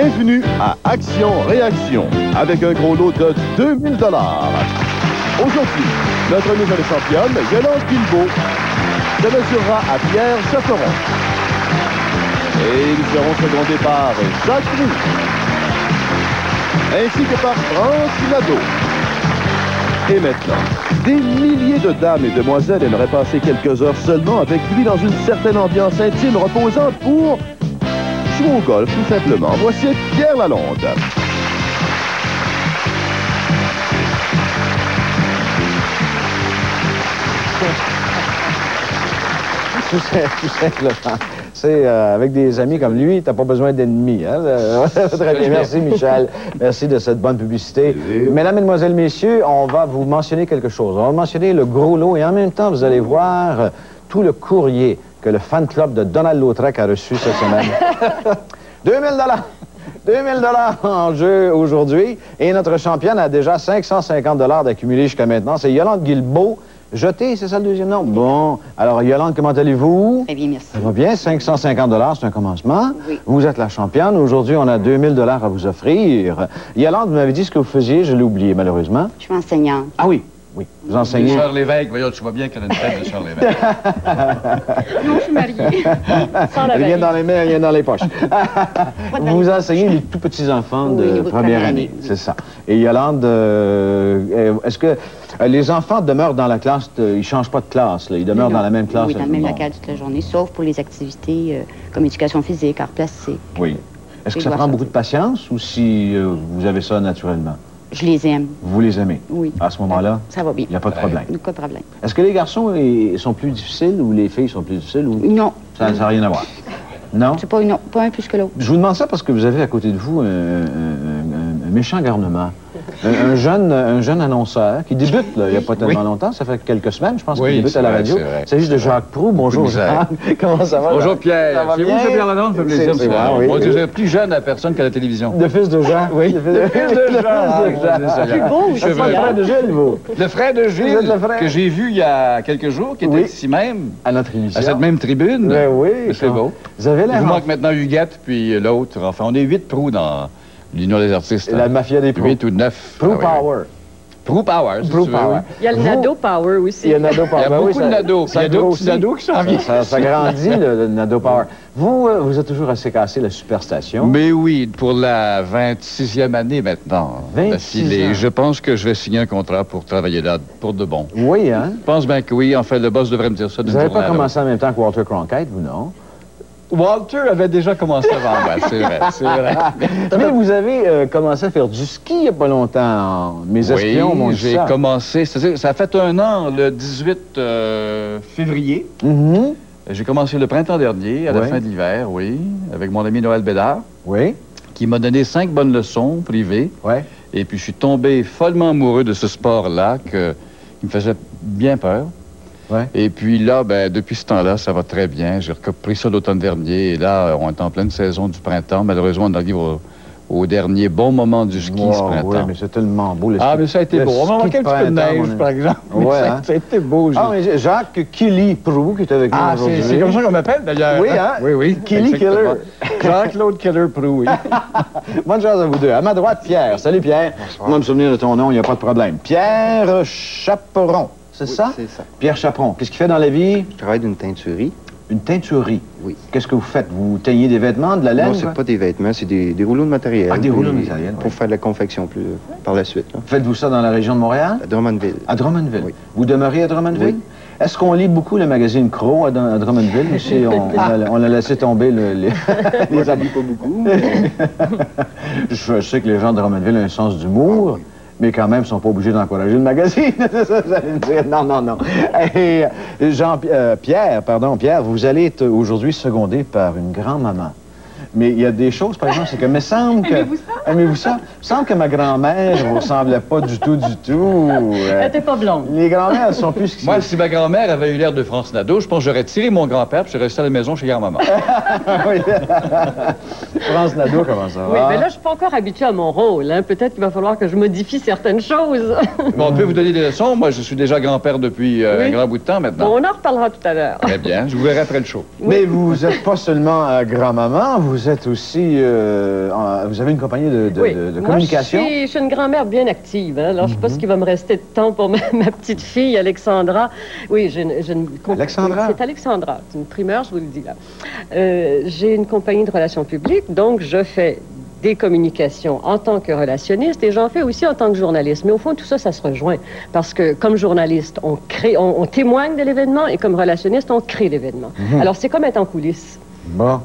Bienvenue à Action-Réaction, avec un gros lot de 2000 $. Aujourd'hui, notre nouvelle championne, Yolande Guilbeault, se mesurera à Pierre Chaperon. Et ils seront secondés par Jacques Roux, ainsi que par France Nadeau. Et maintenant, des milliers de dames et demoiselles aimeraient passer quelques heures seulement avec lui dans une certaine ambiance intime reposante pour jouer au golf, tout simplement. Voici Pierre Lalonde. Tout simplement. C'est avec des amis comme lui, t'as pas besoin d'ennemis. Hein? Très bien. Merci, Michel. Merci de cette bonne publicité. Mesdames, Mesdemoiselles, Messieurs, on va vous mentionner quelque chose. On va mentionner le gros lot et en même temps, vous allez voir tout le courrier que le fan club de Donald Lautrec a reçu cette semaine. 2000 $. 2000 $ en jeu aujourd'hui. Et notre championne a déjà 550 $ d'accumulé jusqu'à maintenant. C'est Yolande Guilbeault. Jeté, c'est ça le deuxième nom? Bon. Alors, Yolande, comment allez-vous? Très bien, merci. Ça va bien. 550 $, c'est un commencement. Oui. Vous êtes la championne. Aujourd'hui, on a 2000 $ à vous offrir. Yolande, vous m'avez dit ce que vous faisiez. Je l'ai oublié, malheureusement. Je suis enseignante. Ah oui. Oui. Vous enseignez. Charles Lévesque, voyons, tu vois bien qu'elle a une tête de Charles Lévesque. Non, je suis mariée. Sans la Rien dans les mains, rien dans les poches. Vous valise. enseignez les tout petits enfants Oui, de de première année, oui. c'est ça. Et Yolande, est-ce que les enfants demeurent dans la classe, ils ne changent pas de classe, là, ils demeurent Non. dans la même classe? Oui, dans le même Bon. local toute la journée, sauf pour les activités comme éducation physique, arts plastiques. Oui. Est-ce que Et ça doit prend sortir. beaucoup de patience ou si vous avez ça naturellement? Je les aime. Vous les aimez? Oui. À ce moment-là, Ça va bien. il n'y a pas de problème. Pas de problème. Est-ce que les garçons sont plus difficiles ou les filles sont plus difficiles? Ou... Non. Ça n'a rien à voir. Non? C'est pas, non, pas un plus que l'autre. Je vous demande ça parce que vous avez à côté de vous un méchant garnement. Un jeune annonceur qui débute, là, il n'y a pas tellement longtemps, ça fait quelques semaines, je pense, qu'il débute à la radio. Il s'agit de Jacques Proulx. Bonjour, Jacques. Comment ça va? Bonjour, Pierre. Ça va C'est bien? vous, Pierre Lalonde, ça fait plaisir. C'est moi, oui. Moi, je suis plus jeune à personne qu'à la télévision. Le fils de Jean. Oui. Le fils de Jean. Plus beau, C'est pas le frère de Gilles, vous. Le frère de Vous êtes Gilles, le frère. que j'ai vu il y a quelques jours, qui était Oui. ici même, À notre émission. à cette même tribune. Ben oui. Mais c'est beau. Vous avez Il l'air... vous manque maintenant Huguette, puis l'autre. Enfin, on est 8 Proulx dans l'Union des artistes. La mafia des Proulx. 8 ou 9. Proulx Power. Proulx Power, si Proulx tu veux, Power. oui. Il y a le Nado Power aussi. Il y a Nado Power. Il y a Ben oui, beaucoup de Nado. ça Il y a d'autres grossit. petits Nado qui s'en viennent. Ça grandit, le Nado Power. Vous êtes toujours assez cassé, la superstation. Mais oui, pour la 26e année maintenant. 26 ans. Je pense que je vais signer un contrat pour travailler là, pour de bon. Oui, hein? Je pense bien que oui. En fait, le boss devrait me dire ça d'une Vous n'avez journée pas à commencé en même temps que Walter Cronkite, vous, non? l'autre. Walter avait déjà commencé avant moi, c'est vrai, c'est vrai. Mais vous avez commencé à faire du ski il n'y a pas longtemps. Mes espions m'ont Oui, dit j'ai ça. commencé, c'est-à-dire, ça a fait un an, le 18 février. Mhm. J'ai commencé le printemps dernier, à la Oui. fin de l'hiver, oui, avec mon ami Noël Bédard, Oui, qui m'a donné 5 bonnes leçons privées. oui. Et puis, je suis tombé follement amoureux de ce sport-là qui me faisait bien peur. Ouais. Et puis là, ben, depuis ce temps-là, ça va très bien. J'ai repris ça l'automne dernier. Et là, on est en pleine saison du printemps. Malheureusement, on arrive au dernier bon moment du ski ce Wow, printemps. oui, mais c'est tellement beau, le ski. Ah, mais ça a été Le beau. On m'a ski manqué un petit peu de printemps, neige, mon ami. par exemple. Mais Ouais, ça, hein? ça a été beau. Ah, mais Jacques Killy Proulx, qui est avec nous Ah, aujourd'hui. c'est comme ça qu'on m'appelle, d'ailleurs. Oui, hein? Oui, oui. Killy exactement. Killer. Jean-Claude Killer Proulx, oui. Bonne chance à vous deux. À ma droite, Pierre. Salut, Pierre. Bonsoir. Moi, me souvenir de ton nom, il n'y a pas de problème. Pierre Chaperon, c'est ça? C'est ça. Pierre Chaperon. Qu'est-ce qu'il fait dans la vie? Je travaille d'une teinturerie. Une teinturerie. Oui. Qu'est-ce que vous faites? Vous teignez des vêtements, de la laine? Non, c'est quoi? pas des vêtements, c'est des rouleaux de matériel. Ah, des rouleaux de Puis, matériel, Pour oui. faire de la confection plus par la suite. Là. Faites-vous ça dans la région de Montréal? À Drummondville. À Drummondville. Oui. Vous demeurez à Drummondville? Oui. Est-ce qu'on lit beaucoup le magazine Crow à Drummondville? Ou si on a laissé tomber les habits? Pas beaucoup. Je sais que les gens de Drummondville ont un sens d'humour, mais quand même, ils ne sont pas obligés d'encourager le magazine. C'est ça que vous allez me dire. Non, non, non. Et Pierre, vous allez être aujourd'hui secondé par une grand-maman. Mais il y a des choses, par exemple, c'est que, me semble que... Aimez-vous ça? Aimez-vous ça? Il me semble que ma grand-mère ne vous ressemblait pas du tout, du tout. Elle était pas blonde. Les grand-mères, elles sont plus... ce qui- Moi, si ma grand-mère avait eu l'air de France Nadeau, je pense que j'aurais tiré mon grand-père puis je serais resté à la maison chez grand-maman. Oui. France Nadeau, comment ça va? Oui, mais là, je suis pas encore habituée à mon rôle. Hein. Peut-être qu'il va falloir que je modifie certaines choses. Bon, on peut vous donner des leçons. Moi, je suis déjà grand-père depuis un grand bout de temps maintenant. Bon, on en reparlera tout à l'heure. Très bien. Je vous verrai après le show. Mais vous n'êtes pas seulement grand-maman, vous vous êtes aussi... vous avez une compagnie de communication? Moi, je suis une grand-mère bien active. Hein? Alors, je ne sais pas ce qu'il va me rester de temps pour ma petite fille, Alexandra. Oui, j'ai une Alexandra? C'est Alexandra. C'est une primeur, je vous le dis là. J'ai une compagnie de relations publiques, donc je fais des communications en tant que relationniste et j'en fais aussi en tant que journaliste. Mais au fond, tout ça, ça se rejoint. Parce que comme journaliste, on témoigne de l'événement et comme relationniste, on crée l'événement. Alors, c'est comme être en coulisses. Bon.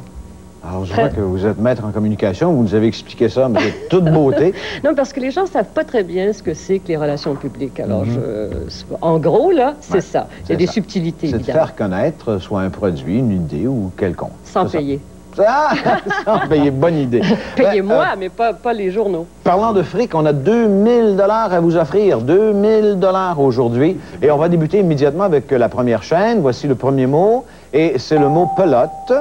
Alors, je vois que vous êtes maître en communication. Vous nous avez expliqué ça, mais de toute beauté. Non, parce que les gens ne savent pas très bien ce que c'est que les relations publiques. Alors, en gros, là, c'est ça. Il y a des subtilités, évidemment. C'est de faire connaître soit un produit, une idée ou quelconque. Sans payer. Ah! Sans payer, bonne idée. Payez-moi, mais pas les journaux. Parlant de fric, on a 2000 $ à vous offrir. 2000 $ aujourd'hui. Et on va débuter immédiatement avec la première chaîne. Voici le premier mot. Et c'est le mot pelote.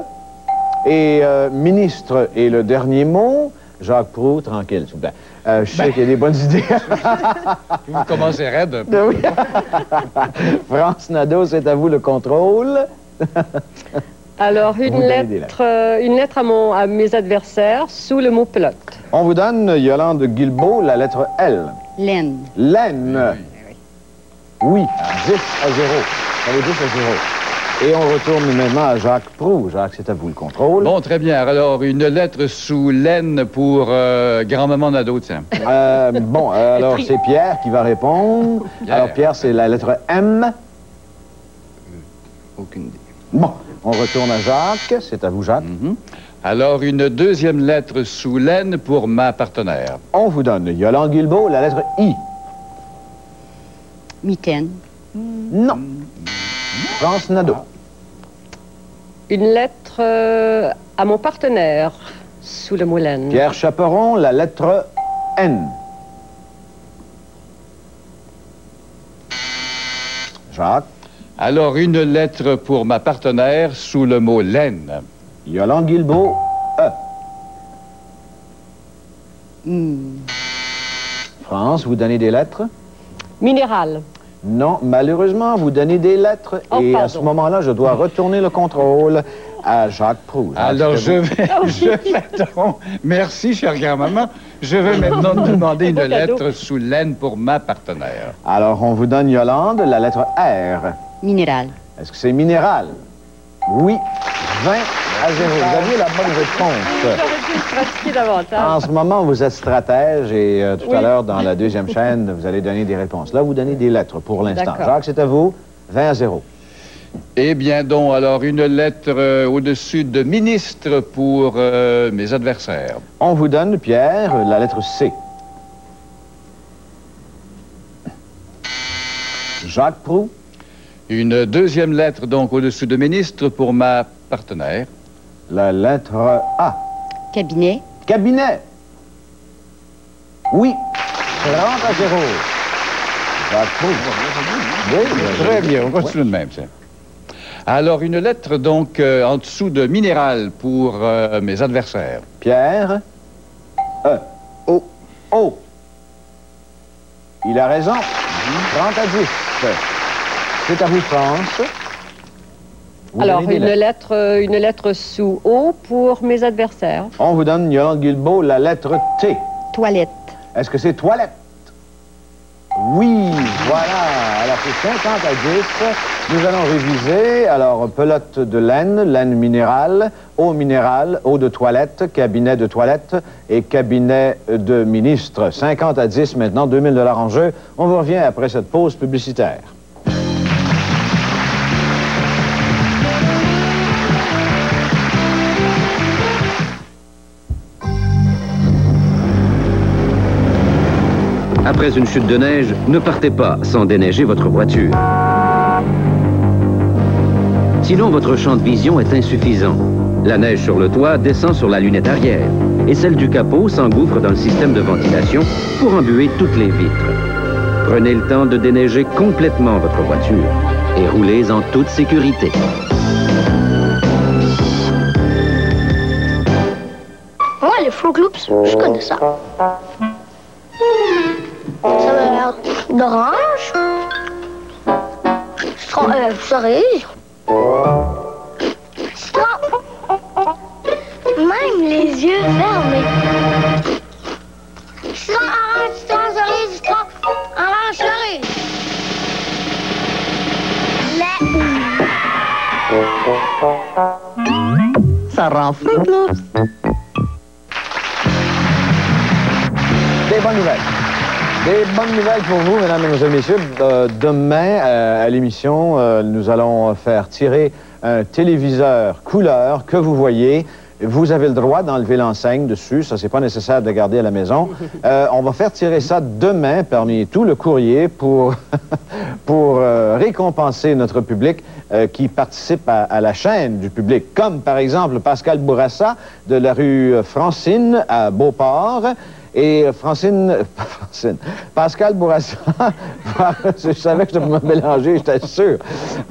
Et ministre est le dernier mot. Jacques Proulx, tranquille, s'il vous plaît. Je sais qu'il y a des bonnes idées. Vous commencez raide un peu. Oui. France Nadeau, c'est à vous le contrôle. Alors, une lettre à mes adversaires sous le mot pelote. On vous donne, Yolande Guilbeault, la lettre L. Laine. Laine. Oui, 10 à 0. Ça veut 10 à 0. Et on retourne maintenant à Jacques Proulx. Jacques, c'est à vous le contrôle. Bon, très bien. Alors, une lettre sous laine pour grand-maman Nadeau, tiens. Alors c'est Pierre qui va répondre. Pierre. Alors, Pierre, c'est la lettre M. Aucune idée. Bon, on retourne à Jacques. C'est à vous, Jacques. Alors, une deuxième lettre sous laine pour ma partenaire. On vous donne, Yolande Guilbeault, la lettre I. Mitaine. Non. France Nadeau. Une lettre à mon partenaire sous le mot laine. Pierre Chaperon, la lettre N. Jacques. Alors, une lettre pour ma partenaire sous le mot laine. Yolande Guilbeault, E. France, vous donnez des lettres? Minéral. Non, malheureusement, vous donnez des lettres et à ce moment-là, je dois retourner le contrôle à Jacques Proulx. Alors, je vais donc... Merci, chère grand-maman. Je vais maintenant demander une lettre sous laine pour ma partenaire. Alors, on vous donne, Yolande, la lettre R. Minéral. Est-ce que c'est minéral? Oui, 20 à 0. Vous aviez la bonne réponse. J'aurais dû pratiquer davantage. En ce moment, vous êtes stratège et tout à l'heure, dans la deuxième chaîne, vous allez donner des réponses. Là, vous donnez des lettres pour l'instant. Jacques, c'est à vous. 20 à 0. Eh bien donc, alors, une lettre au-dessus de ministre pour mes adversaires. On vous donne, Pierre, la lettre C. Jacques Proulx. Une deuxième lettre, donc, au-dessus de ministre pour ma partenaire. La lettre A. Cabinet. Cabinet. Oui. 30 à 0. Jacques Proulx. Oui, Très bien, on continue de même, tiens. Alors, une lettre, donc, en dessous de minéral pour mes adversaires. Pierre. E. O. O. Il a raison. 30 à 10. C'est à vous, France. Alors, une lettre sous O pour mes adversaires. On vous donne, Yolande Guilbeault, la lettre T. Toilette. Est-ce que c'est toilette? Oui, voilà. Alors, c'est 50 à 10. Nous allons réviser. Alors, pelote de laine, laine minérale, eau minérale, eau de toilette, cabinet de toilette et cabinet de ministre. 50 à 10 maintenant, 2000 $ en jeu. On vous revient après cette pause publicitaire. Après une chute de neige, ne partez pas sans déneiger votre voiture. Sinon, votre champ de vision est insuffisant. La neige sur le toit descend sur la lunette arrière et celle du capot s'engouffre dans le système de ventilation pour embuer toutes les vitres. Prenez le temps de déneiger complètement votre voiture et roulez en toute sécurité. Moi, les Fruit Loops, je connais ça. Ça a l'air d'orange, cerise, citron, même les yeux fermés. Sans orange, sans cerise, sans orange cerise. Ça rend Fruit Loops. Des bonnes nouvelles. Des bonnes nouvelles pour vous, mesdames, mesdemoiselles, messieurs. Demain, à l'émission, nous allons faire tirer un téléviseur couleur que vous voyez. Vous avez le droit d'enlever l'enseigne dessus. Ça, c'est pas nécessaire de le garder à la maison. On va faire tirer ça demain parmi tout le courrier pour, pour récompenser notre public qui participe à la chaîne du public. Comme, par exemple, Pascal Bourassa de la rue Francine à Beauport. Et Pascal Bourassa, je savais que je devais me mélanger, j'étais sûr.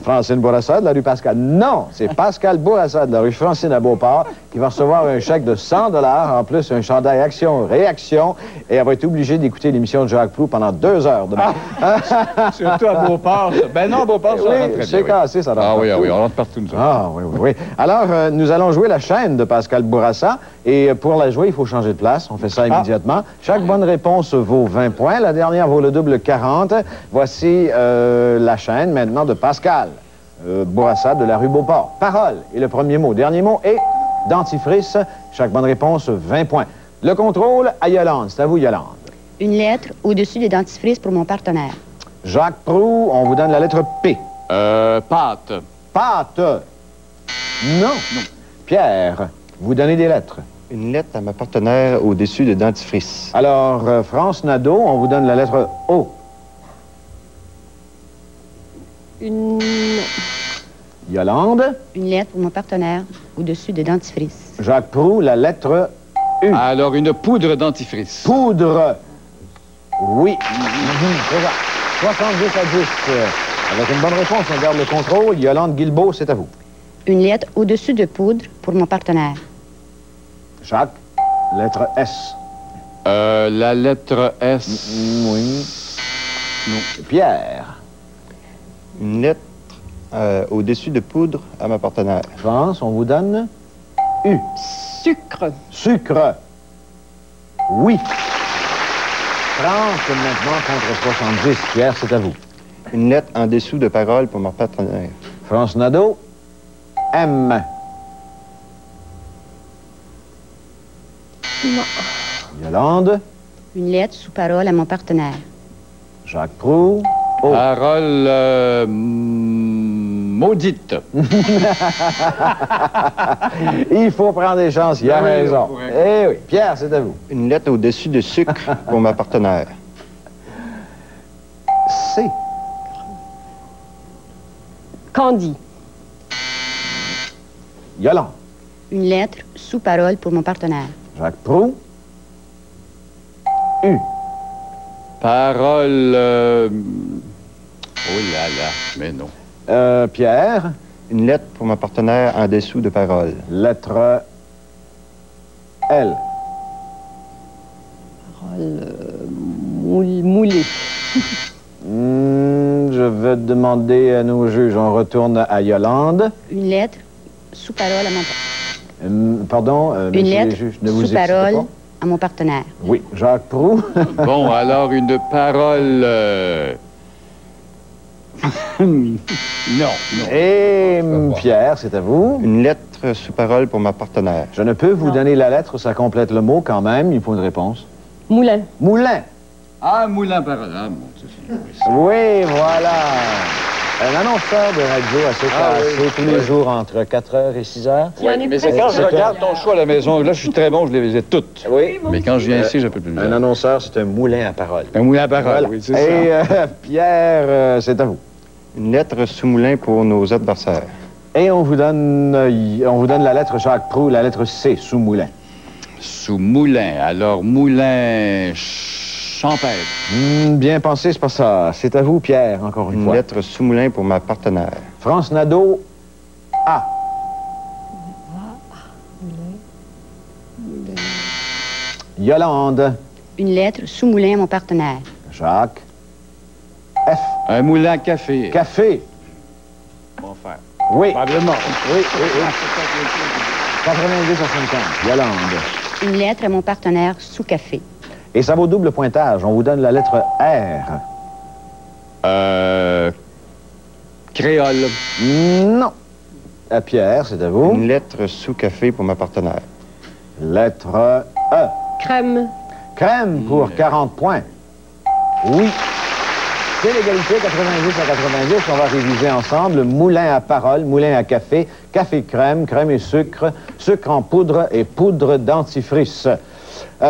Francine Bourassa de la rue Pascal. Non, c'est Pascal Bourassa de la rue Francine à Beauport qui va recevoir un chèque de 100 $, en plus un chandail action-réaction, et elle va être obligée d'écouter l'émission de Jacques Proulx pendant 2 heures demain. Surtout à Beauport. Ben non, Beauport, ça rentre très c'est bien. cassé, ça rentre Ah oui, partout. oui, on rentre partout, nous autres. Ah oui, oui, oui. Alors, nous allons jouer la chaîne de Pascal Bourassa, et pour la jouer, il faut changer de place. On fait ça immédiatement. Chaque bonne réponse vaut 20 points. La dernière vaut le double 40. Voici la chaîne maintenant de Pascal Bourassa de la rue Beauport. Parole et le premier mot. Dernier mot est dentifrice. Chaque bonne réponse, 20 points. Le contrôle à Yolande. C'est à vous, Yolande. Une lettre au-dessus des dentifrices pour mon partenaire. Jacques Proulx, on vous donne la lettre P. Pâte. Pâte. Non. Pierre, vous donnez des lettres. Une lettre à ma partenaire au-dessus de dentifrice. Alors, France Nadeau, on vous donne la lettre O. Une Yolande. Une lettre pour mon partenaire au-dessus des dentifrices. Jacques Proulx, la lettre U. Alors, une poudre dentifrice. Poudre. Oui. C'est ça. 70 à 10. Avec une bonne réponse, on garde le contrôle. Yolande Guilbeault, c'est à vous. Une lettre au-dessus de poudre pour mon partenaire. Jacques, lettre S. La lettre S. Oui. Non. Pierre. Une lettre au-dessus de poudre à ma partenaire. France, on vous donne U. sucre. Sucre. Oui. 30 maintenant contre 70. Pierre, c'est à vous. Une lettre en dessous de parole pour ma partenaire. France Nadeau. M. Non. Yolande. Une lettre sous parole à mon partenaire. Jacques Proulx. O. Parole maudite. Il faut prendre des chances, il a Oui, raison. oui. Eh oui. Pierre, c'est à vous. Une lettre au-dessus de sucre pour ma partenaire. C. Candy. Yolande. Une lettre sous parole pour mon partenaire. Jacques Proulx. U. Parole... Oh là là, mais non. Pierre. Une lettre pour ma partenaire en dessous de parole. Lettre L. Parole moulée. Je vais demander à nos juges. On retourne à Yolande. Une lettre sous parole à mon partenaire. Pardon, Une messieurs les lettre juges, ne vous sous excitez parole pas. à mon partenaire. Oui, Jacques Proulx. Bon, alors une parole... non, non. Et Pierre, c'est à vous. Une lettre sous parole pour ma partenaire. Je ne peux vous donner la lettre, ça complète le mot quand même. Il faut une réponse. Moulin. Moulin. Ah, moulin parole. Ah, mon Dieu. Oui, voilà. Un annonceur de radio assez Ah, classé oui. tous les jours entre 4h et 6h. Il y en a Mais presque c'est quand je C'est regarde ton choix à la maison, là, je suis très bon, je les ai toutes. Oui. Mais quand je viens ici, je peux plus. Un annonceur, c'est un moulin à parole. Un moulin à parole, Voilà. oui, c'est Et ça. Pierre, c'est à vous. Une lettre sous moulin pour nos adversaires. Et on vous donne la lettre Jacques Proulx, la lettre C, sous moulin. Sous moulin. Alors, moulin champêtre. Bien pensé, c'est pas ça. C'est à vous, Pierre, encore une Une fois. lettre sous moulin pour ma partenaire. France Nadeau, A. Yolande, Une lettre sous moulin à mon partenaire. Jacques, F. Un moulin à café. Café. Bon faire. Oui. Probablement. Oui, oui, oui. 90 à 50. Yolande. Une lettre à mon partenaire sous café. Et ça vaut double pointage. On vous donne la lettre R. Créole. Non. À Pierre, c'est à vous. Une lettre sous café pour ma partenaire. Lettre E. Crème. Crème pour 40 points. Oui. C'est l'égalité 90 à 90. On va réviser ensemble. Moulin à parole, moulin à café, café crème, crème et sucre, sucre en poudre et poudre dentifrice.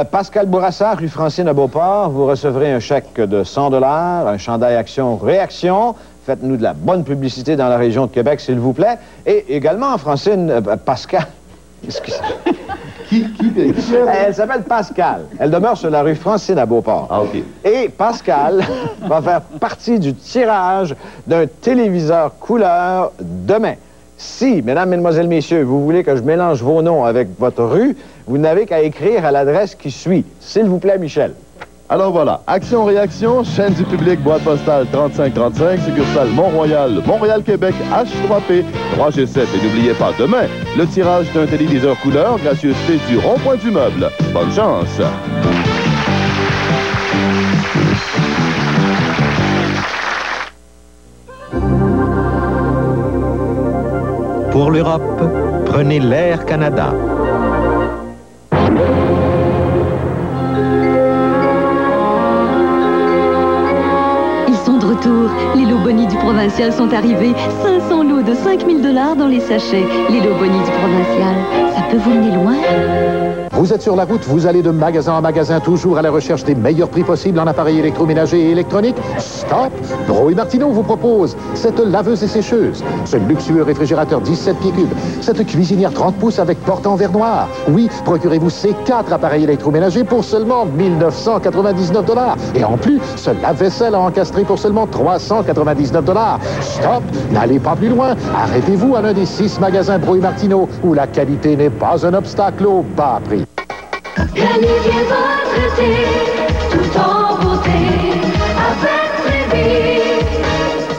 Pascal Bourassa, rue Francine à Beauport, vous recevrez un chèque de 100 $, un chandail Action-Réaction. Faites-nous de la bonne publicité dans la région de Québec, s'il vous plaît. Et également, Francine, Pascal... Excusez. Elle s'appelle Pascal. Elle demeure sur la rue Francine à Beauport. Ah, OK. Et Pascal va faire partie du tirage d'un téléviseur couleur demain. Si, mesdames, mesdemoiselles, messieurs, vous voulez que je mélange vos noms avec votre rue, vous n'avez qu'à écrire à l'adresse qui suit. S'il vous plaît, Michel. Alors voilà, Action-Réaction, chaîne du public, boîte postale 3535, succursale Mont-Royal, Montréal-Québec, H3P, 3G7. Et n'oubliez pas, demain, le tirage d'un téléviseur couleur, gracieuseté du Rond-Point du Meuble. Bonne chance! Pour l'Europe, prenez l'Air Canada. De retour, les lots boni du Provincial sont arrivés. 500 lots de 5 000 $ dans les sachets. Les lots boni du Provincial, ça peut vous mener loin. Vous êtes sur la route, vous allez de magasin en magasin, toujours à la recherche des meilleurs prix possibles en appareils électroménagers et électroniques. Stop! Drouet Martineau vous propose cette laveuse et sécheuse, ce luxueux réfrigérateur 17 pieds cubes, cette cuisinière 30 pouces avec porte en verre noir. Oui, procurez-vous ces 4 appareils électroménagers pour seulement 1 999 $. Et en plus, ce lave-vaisselle à encastrer pour seulement 399 $. Stop! N'allez pas plus loin. Arrêtez-vous à l'un des 6 magasins Drouet Martineau où la qualité n'est pas un obstacle au bas prix. Planifiez votre été, tout en beauté, avec Trévi.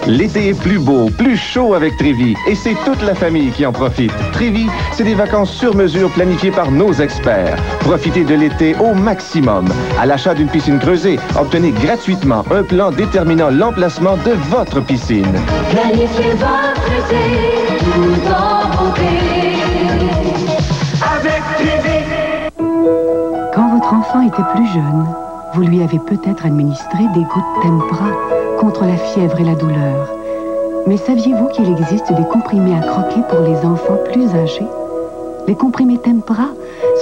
L'été est plus beau, plus chaud avec Trévi, et c'est toute la famille qui en profite. Trévi, c'est des vacances sur mesure planifiées par nos experts. Profitez de l'été au maximum. À l'achat d'une piscine creusée, obtenez gratuitement un plan déterminant l'emplacement de votre piscine. Planifiez votre été, tout en beauté, avec Trévi. Quand votre enfant était plus jeune, vous lui avez peut-être administré des gouttes Tempra contre la fièvre et la douleur. Mais saviez-vous qu'il existe des comprimés à croquer pour les enfants plus âgés? Les comprimés Tempra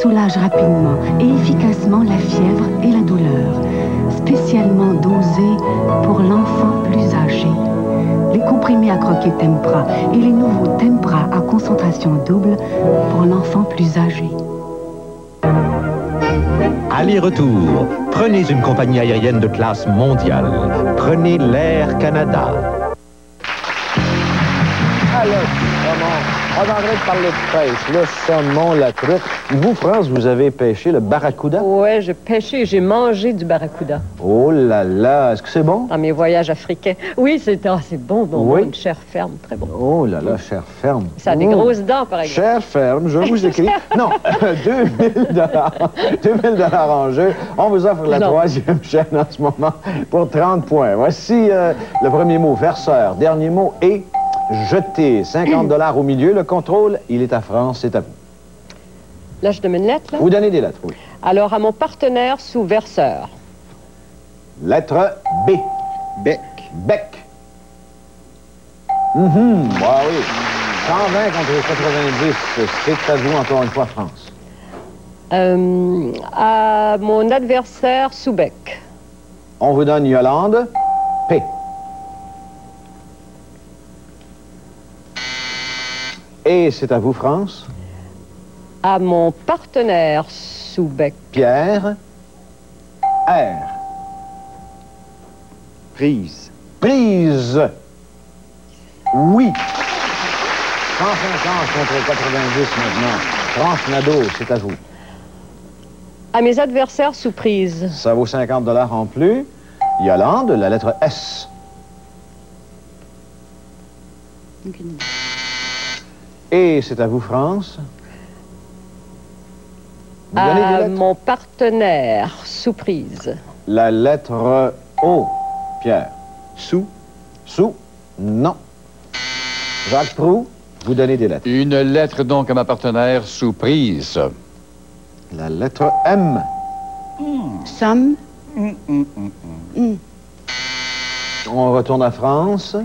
soulagent rapidement et efficacement la fièvre et la douleur, spécialement dosés pour l'enfant plus âgé. Les comprimés à croquer Tempra et les nouveaux Tempra à concentration double pour l'enfant plus âgé. Aller-retour. Prenez une compagnie aérienne de classe mondiale. Prenez l'Air Canada. Alors, on va arrêter de parler de pêche. Le saumon, la truite. Vous, France, vous avez pêché le barracuda? Ouais, j'ai pêché et j'ai mangé du barracuda. Oh là là, est-ce que c'est bon? Dans mes voyages africains. Oui, c'est bon, oui. Une chair ferme, très bon. Oh là là, chair ferme. Ça a des grosses dents, par exemple. Chair ferme, je vous écris. Non, 2 000 $. En jeu. On vous offre la troisième chaîne en ce moment pour 30 points. Voici le premier mot, verseur. Dernier mot, et jeté. 50 $ au milieu. Le contrôle, il est à France, c'est à vous. Là, je donne une lettre, là? Vous donnez des lettres, oui. Alors, à mon partenaire sous verseur. Lettre B. Bec. Bec. Ah oui. 120 contre 90. C'est à vous, encore une fois, France. À mon adversaire sous bec. On vous donne Yolande. P. Et c'est à vous, France. À mon partenaire sous bec. Pierre. R. Prise. Prise. Oui. 150 contre 90 maintenant. France Nadeau, c'est à vous. À mes adversaires sous prise. Ça vaut 50 $ en plus. Yolande, la lettre S. Aucune idée. Et c'est à vous, France. Vous donnez des lettres? Mon partenaire, sous prise. La lettre O, Pierre. Sous. Sous? Non. Jacques Proulx, vous donnez des lettres. Une lettre donc à ma partenaire sous prise. La lettre M. Somme. On retourne à France.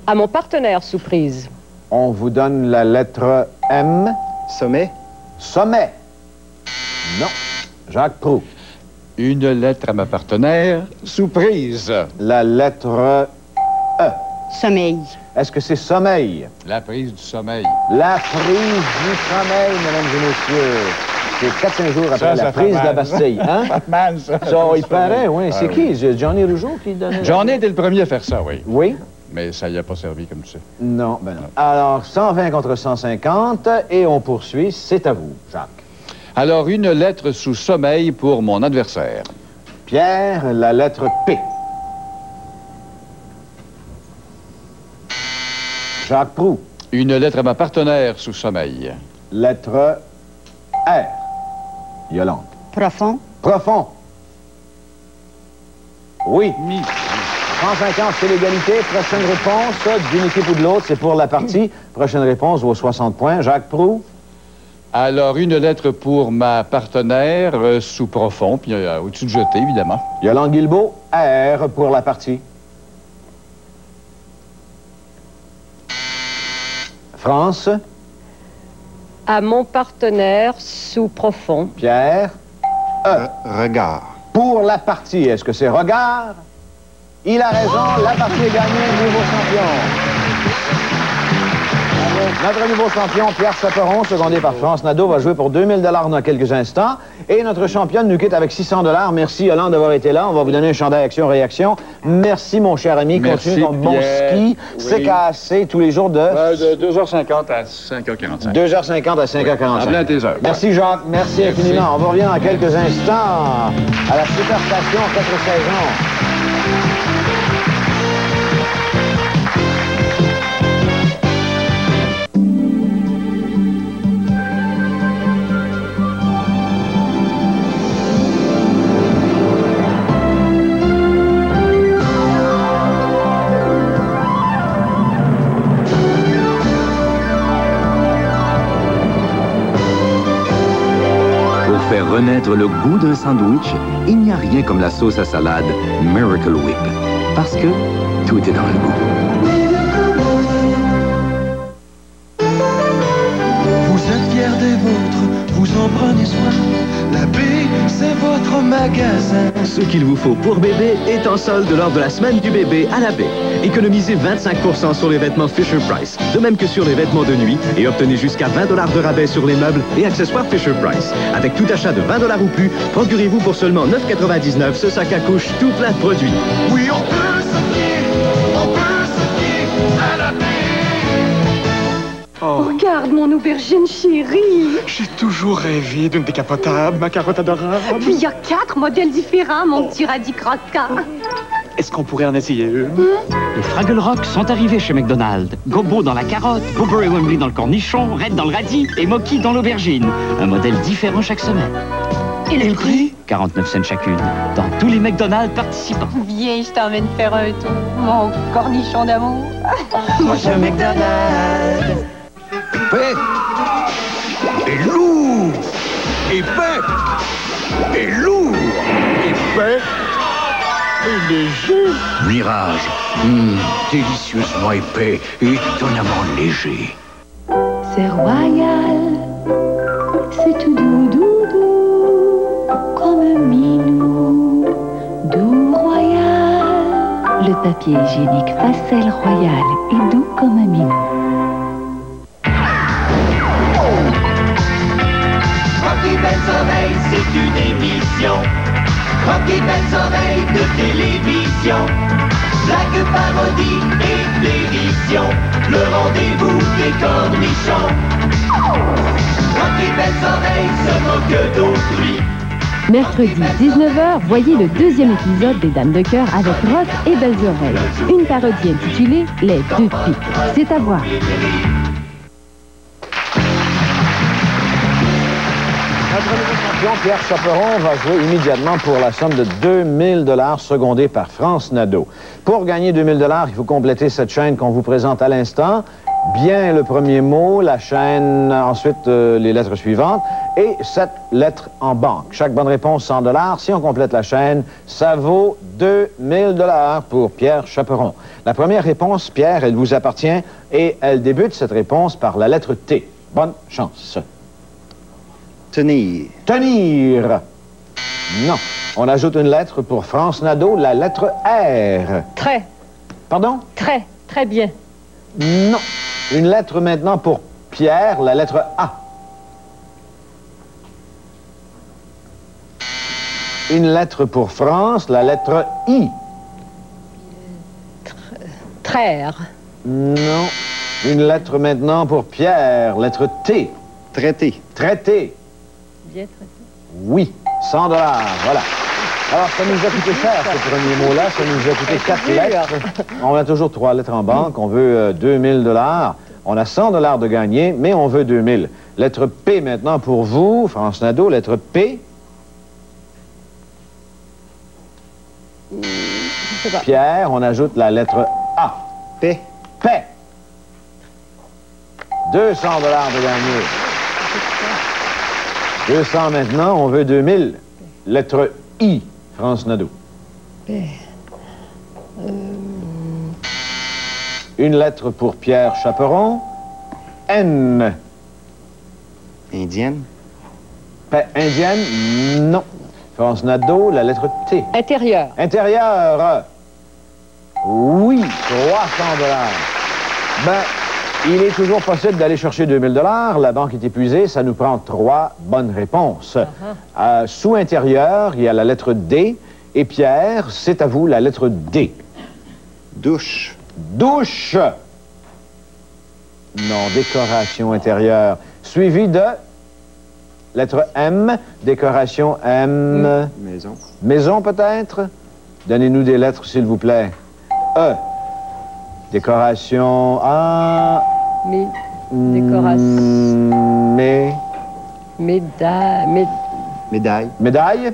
À mon partenaire, sous prise. On vous donne la lettre M. Sommet. Sommet. Non. Jacques Proulx. Une lettre à ma partenaire sous prise. La lettre E. Sommeil. Est-ce que c'est sommeil? La prise du sommeil. La prise du sommeil, mesdames et messieurs. C'est 4-5 jours après la prise de la Bastille. Hein? Pas mal, ça. Ça, il paraît, oui. C'est qui? Johnny Rougeau qui donnait... Johnny était le premier à faire ça, oui. Oui? Mais ça y a pas servi, comme tu sais. Non, ben non. Alors, 120 contre 150, et on poursuit. C'est à vous, Jacques. Alors, une lettre sous sommeil pour mon adversaire. Pierre, la lettre P. Jacques Proulx. Une lettre à ma partenaire sous sommeil. Lettre R. Yolande. Profond. Profond. Oui. 150, c'est l'égalité. Prochaine réponse d'une équipe ou de l'autre, c'est pour la partie. Prochaine réponse vaut 60 points. Jacques Proulx. Alors, une lettre pour ma partenaire sous profond, puis au-dessus de jeté, évidemment. Yolande Guilbeault, R pour la partie. France. À mon partenaire, sous profond. Pierre. E. Regard. Pour la partie, est-ce que c'est regard? Il a raison, la partie est gagnée, nouveau champion. Notre nouveau champion, Pierre Chaperon, secondé par France Nadeau, va jouer pour 2000 $ dans quelques instants. Et notre championne nous quitte avec 600 $. Merci, Yolande, d'avoir été là. On va vous donner un chandail action-réaction. Merci, mon cher ami. Merci, continue ton bon Pierre. ski. Oui. C'est cassé tous les jours de 2h50 à 5h45. 2h50 à 5h45. À plein tes heures. Merci, Jacques. Merci infiniment. On va revenir dans quelques instants à la Superstation 4 saisons. Faire renaître le goût d'un sandwich, il n'y a rien comme la sauce à salade Miracle Whip. Parce que tout est dans le goût. Vous êtes fiers des vôtres, vous en prenez soin. La baie, c'est votre magasin. Ce qu'il vous faut pour bébé est en solde lors de la semaine du bébé à la baie. Économisez 25% sur les vêtements Fisher-Price, de même que sur les vêtements de nuit, et obtenez jusqu'à 20 $ de rabais sur les meubles et accessoires Fisher-Price. Avec tout achat de 20 $ ou plus, procurez-vous pour seulement 9,99 ce sac à couche tout plein de produits. Oui, on peut se fier à la baie. Oh. Regarde mon aubergine chérie. J'ai toujours rêvé d'une décapotable, ma carotte adorable. Puis il y a 4 modèles différents, mon petit radis croquant. Est-ce qu'on pourrait en essayer une? Les Fraggle Rock sont arrivés chez McDonald's. Gobo dans la carotte, Boober et Wembley dans le cornichon, Red dans le radis et Moki dans l'aubergine. Un modèle différent chaque semaine. Et le prix? 49 cents chacune, dans tous les McDonald's participants. Viens, je t'emmène faire un tour, mon cornichon d'amour. Moi, je McDonald's. Épais et lourd. Épais et lourd. Épais et léger. Mirage, délicieusement épais et étonnamment léger. C'est royal, c'est tout doux, doux, doux, comme un minou, doux royal. Le papier hygiénique Facel Royal est doux comme un minou. Rocky Belles Oreilles, c'est une émission. Rocky Belles Oreilles de télévision. Blague, parodie et dérision. Le rendez-vous des cornichons. Rocky Belles Oreilles se moque d'autrui. Mercredi 19h, voyez le 2e épisode des Dames de Cœur avec Rock et Belles Oreilles. Une parodie intitulée Les Deux Piques. C'est à voir. Notre réaction. Pierre Chaperon va jouer immédiatement pour la somme de 2000 $, secondé par France Nadeau. Pour gagner 2000 $, il faut compléter cette chaîne qu'on vous présente à l'instant. Bien le premier mot, la chaîne, ensuite les lettres suivantes, et 7 lettres en banque. Chaque bonne réponse, 100 $. Si on complète la chaîne, ça vaut 2000 $ pour Pierre Chaperon. La première réponse, Pierre, elle vous appartient, et elle débute cette réponse par la lettre T. Bonne chance. Tenir. Tenir. Non. On ajoute une lettre pour France Nadeau, la lettre R. Très. Pardon? Très. Très bien. Non. Une lettre maintenant pour Pierre, la lettre A. Une lettre pour France, la lettre I. Traire. Non. Une lettre maintenant pour Pierre, lettre T. Traité. Traité. Bien traité. Oui. 100 $. Voilà. Alors, ça nous a coûté cher, ce premier mot-là. Ça nous a coûté 4 lettres. On a toujours 3 lettres en banque. On veut 2000 $. On a 100 $ de gagner, mais on veut 2000. Lettre P maintenant pour vous, France Nadeau. Lettre P. Je sais pas. Pierre, on ajoute la lettre A. P. P. 200 $ de gagner. 200 maintenant, on veut 2000. Lettre I, France Nadeau. Une lettre pour Pierre Chaperon. N. Indienne. Indienne, non. France Nadeau, la lettre T. Intérieur. Intérieur. Oui, 300 $. Ben, il est toujours possible d'aller chercher 2000 $. La banque est épuisée. Ça nous prend 3 bonnes réponses. Sous intérieur, il y a la lettre D. Et Pierre, c'est à vous la lettre D. Douche. Douche. Non, décoration intérieure. Suivi de lettre M. Décoration M. Maison. Maison, peut-être? Donnez-nous des lettres, s'il vous plaît. E. Décoration A. Décoration. Médaille. Médaille?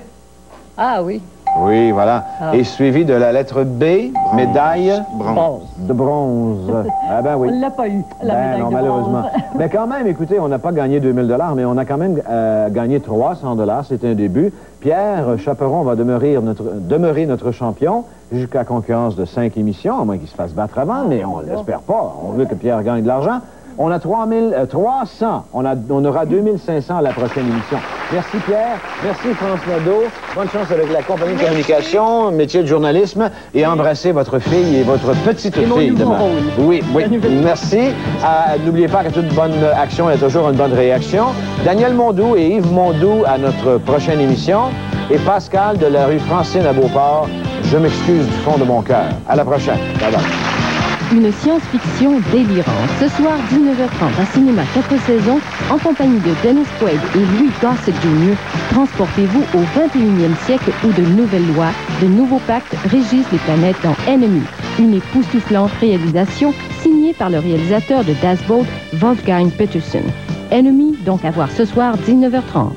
Ah oui. Oui, voilà. Ah. Et suivi de la lettre B, Bronze. médaille Bronze. de bronze. Ah ben oui. On ne l'a pas eu, la Ben médaille non, de malheureusement. bronze. Mais quand même, écoutez, on n'a pas gagné 2000 $, mais on a quand même gagné 300 $. C'est un début. Pierre Chaperon va demeurer notre champion jusqu'à concurrence de 5 émissions, à moins qu'il se fasse battre avant, mais on ne l'espère pas. On veut que Pierre gagne de l'argent. On a 300. On aura 2500 à la prochaine émission. Merci Pierre. Merci France Nadeau. Bonne chance avec la compagnie de communication, métier de journalisme, et embrassez votre fille et votre petite fille demain. Oui, oui. Merci. N'oubliez pas que toute bonne action est toujours une bonne réaction. Daniel Mondou et Yves Mondou à notre prochaine émission. Et Pascal de la rue Francine à Beauport. Je m'excuse du fond de mon cœur. À la prochaine. Bye bye. Une science-fiction délirante. Ce soir, 19h30, à Cinéma 4 saisons, en compagnie de Dennis Quaid et Louis Gossett Jr., transportez-vous au 21e siècle où de nouvelles lois, de nouveaux pactes régissent les planètes dans Enemy. Une époustouflante réalisation signée par le réalisateur de Das Boot, Wolfgang Petersen. Enemy, donc à voir ce soir, 19h30.